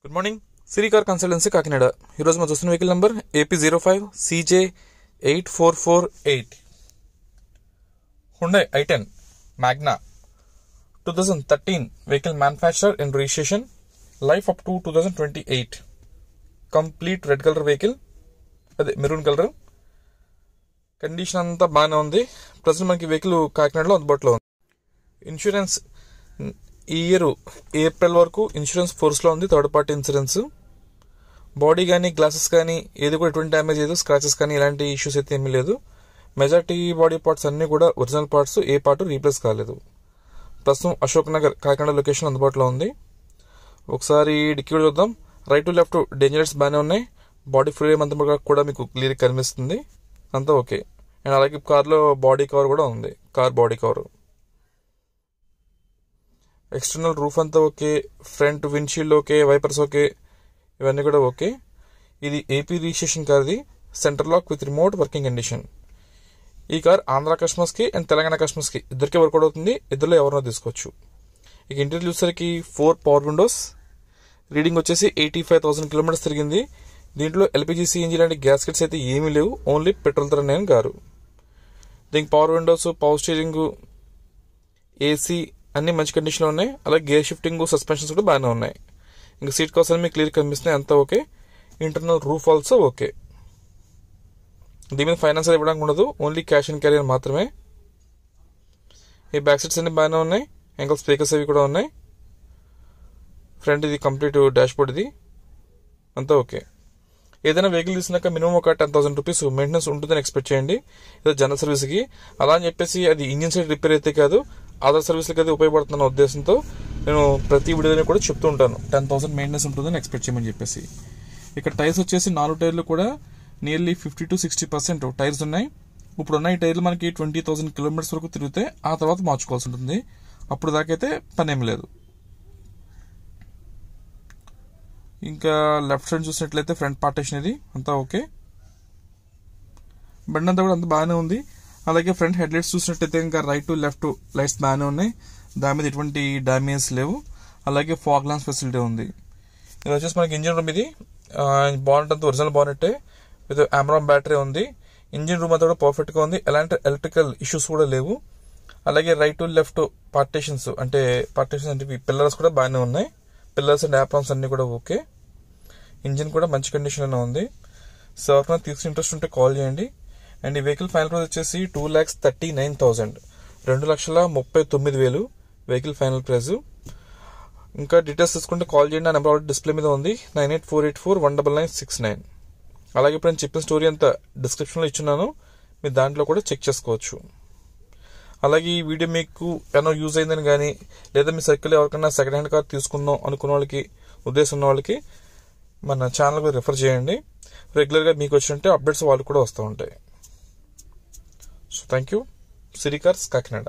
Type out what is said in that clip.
Good morning, సిరి car consultancy Kakinada. ఈరోజు మనం చూస్తున్న vehicle number AP05CJ8448 Hyundai i10 Magna 2013 vehicle manufacturer and registration, life up to 2028, complete red color vehicle, అదే maroon colour. Condition అంతా బాగానే ఉంది. Present మనకి vehicle కాకినాడలో అందుబాటులో ఉంది. ఇన్సూరెన్స్ ఈ ఇయర్ ఏప్రిల్ వరకు ఇన్సూరెన్స్ ఫోర్స్లో ఉంది, థర్డ్ పార్టీ ఇన్సూరెన్స్. బాడీ కానీ గ్లాసెస్ కానీ ఏది కూడా ఎటువంటి డ్యామేజ్ లేదు, స్క్రాచెస్ కానీ ఇలాంటి ఇష్యూస్ అయితే ఏమీ లేదు. మెజార్టీ బాడీ పార్ట్స్ అన్నీ కూడా ఒరిజినల్ పార్ట్స్, ఏ పార్ట్ రీప్లేస్ కాలేదు. ప్రస్తుతం అశోక్ నగర్ కాకినాడ లొకేషన్ అందుబాటులో ఉంది. ఒకసారి డిక్కీ చూద్దాం. రైట్ టు లెఫ్ట్ డేంజర్స్ బాగానే ఉన్నాయి. బాడీ ఫ్రేమ్ అంతా కూడా మీకు క్లియర్ కనిపిస్తుంది, అంతా ఓకే. అండ్ అలాగే కార్లో బాడీ కవర్ కూడా ఉంది, car body cover. External roof అంతా okay, front windshield okay, wipers okay, ఇవన్నీ కూడా ఓకే. ఇది ఏపీ రిజిస్ట్రేషన్ కార్ది, centre lock with remote working condition. ఈ కార్ ఆంధ్ర కస్టమర్స్కి అండ్ తెలంగాణ కస్టమర్స్కి ఇద్దరికి వర్కౌట్ అవుతుంది. ఇద్దరులో ఎవరినో తీసుకోవచ్చు. ఇక ఇంటీరియర్ చూసరికి 4 పవర్ విండోస్, రీడింగ్ వచ్చేసి 85,000 కిలోమీటర్స్ తిరిగింది. దీంట్లో ఎల్పిజి సిఎన్జీ లాంటి గ్యాస్ కిట్స్ అయితే ఏమీ లేవు, ఓన్లీ పెట్రోల్ తో రన్ కారు. దీనికి power Windows, power steering, AC అన్ని మంచి కండిషన్లో ఉన్నాయి. అలాగే గేర్ షిఫ్టింగ్, సస్పెన్షన్స్ కూడా బాగానే ఉన్నాయి. ఇంకా సీట్ కవర్స్ అన్ని మీకు క్లియర్ కనిపిస్తున్నాయి, అంతా okay. Internal roof also okay. దీని మీద ఫైనాన్స్ ఇవ్వడానికి ఉండదు, ఓన్లీ క్యాష్ అండ్ క్యారియర్ మాత్రమే. ఈ బ్యాక్ సీట్స్ అన్ని బాగానే ఉన్నాయి. యాంకల్ స్పీకర్స్ అవి కూడా ఉన్నాయి. ఫ్రంట్ ఇది కంప్లీట్ డాష్ బోర్డ్, ఇది అంతా ఓకే. ఏదైనా వెహికల్ తీసినాక మినిమం ఒక 10,000 రూపీస్ మెయింటెనెన్స్ ఉంటుందని ఎక్స్పెక్ట్ చేయండి, ఏదో జనరల్ సర్వీస్కి. అలా అని చెప్పేసి అది ఇంజిన్ సైడ్ రిపేర్ అయితే కాదు, అదర్ సర్వీస్లకి అయితే ఉపయోగపడుతున్న ఉద్దేశంతో నేను ప్రతి వీడియోని కూడా చెప్తూ ఉంటాను 10,000 మెయింటెనెన్స్ ఉంటుందని ఎక్స్పెక్ట్ చేయమని చెప్పేసి. ఇక్కడ టైర్స్ వచ్చేసి 4 టైర్లు కూడా నియర్లీ 50 to 60% టైర్స్ ఉన్నాయి. ఇప్పుడున్న ఈ టైర్లు మనకి 20,000 కిలోమీటర్స్ వరకు తిరిగితే ఆ తర్వాత మార్చుకోవాల్సి ఉంటుంది. అప్పుడు దాకైతే పనేం లేదు. ఇంకా లెఫ్ట్ సైడ్ చూసినట్లయితే ఫ్రంట్ పార్టీషన్, ఇది అంతా ఓకే. బండి అంతా కూడా అంత బాగానే ఉంది. అలాగే ఫ్రంట్ హెడ్ లైట్స్ చూసినట్లయితే ఇంకా రైట్ టు లెఫ్ట్ లైట్స్ బాగానే ఉన్నాయి, దాని మీద ఎటువంటి డ్యామేజ్ లేవు. అలాగే ఫాగ్ లాంప్స్ ఫెసిలిటీ ఉంది. ఇది వచ్చేసి మనకి ఇంజిన్ రూమ్, ఇది బానెట్ అంతా ఒరిజినల్ బానెట్ విత్ ఆమ్రాన్ బ్యాటరీ ఉంది. ఇంజిన్ రూమ్ అంతా కూడా పర్ఫెక్ట్గా ఉంది, ఎలాంటి ఎలక్ట్రికల్ ఇష్యూస్ కూడా లేవు. అలాగే రైట్ టు లెఫ్ట్ పార్టీషన్స్ అంటే పిల్లర్స్ కూడా బాగానే ఉన్నాయి. పిల్లర్స్ అండ్ యాప్రాన్స్ అన్ని కూడా ఓకే. ఇంజిన్ కూడా మంచి కండిషన్లో ఉంది. సో ఎవరికైనా తీసుకుని ఇంట్రెస్ట్ ఉంటే కాల్ చేయండి. అండ్ ఈ వెహికల్ ఫైనల్ ప్రైస్ వచ్చేసి 2,39,000, 2,39,000 వెహికల్ ఫైనల్ ప్రైస్. ఇంకా డీటెయిల్స్ తీసుకుంటే కాల్ చేయండి. ఆ నెంబర్ ఆల్రెడీ డిస్ప్లే మీద ఉంది, 9848419969. అలాగే ఇప్పుడు నేను చెప్పిన స్టోరీ అంతా డిస్క్రిప్షన్లో ఇచ్చున్నాను, మీరు దాంట్లో కూడా చెక్ చేసుకోవచ్చు. అలాగే ఈ వీడియో మీకు ఏమైనా యూజ్ అయిందని కానీ, లేదా మీ సర్కిల్ ఎవరికైనా సెకండ్ హ్యాండ్ కార్ తీసుకుందాం అనుకున్న వాళ్ళకి, ఉద్దేశం ఉన్న వాళ్ళకి మన ఛానల్కి రిఫర్ చేయండి. రెగ్యులర్గా మీకు వచ్చినట్టే అప్డేట్స్ వాళ్ళు కూడా వస్తూ ఉంటాయి. So thank you. Siri cars Kakinada.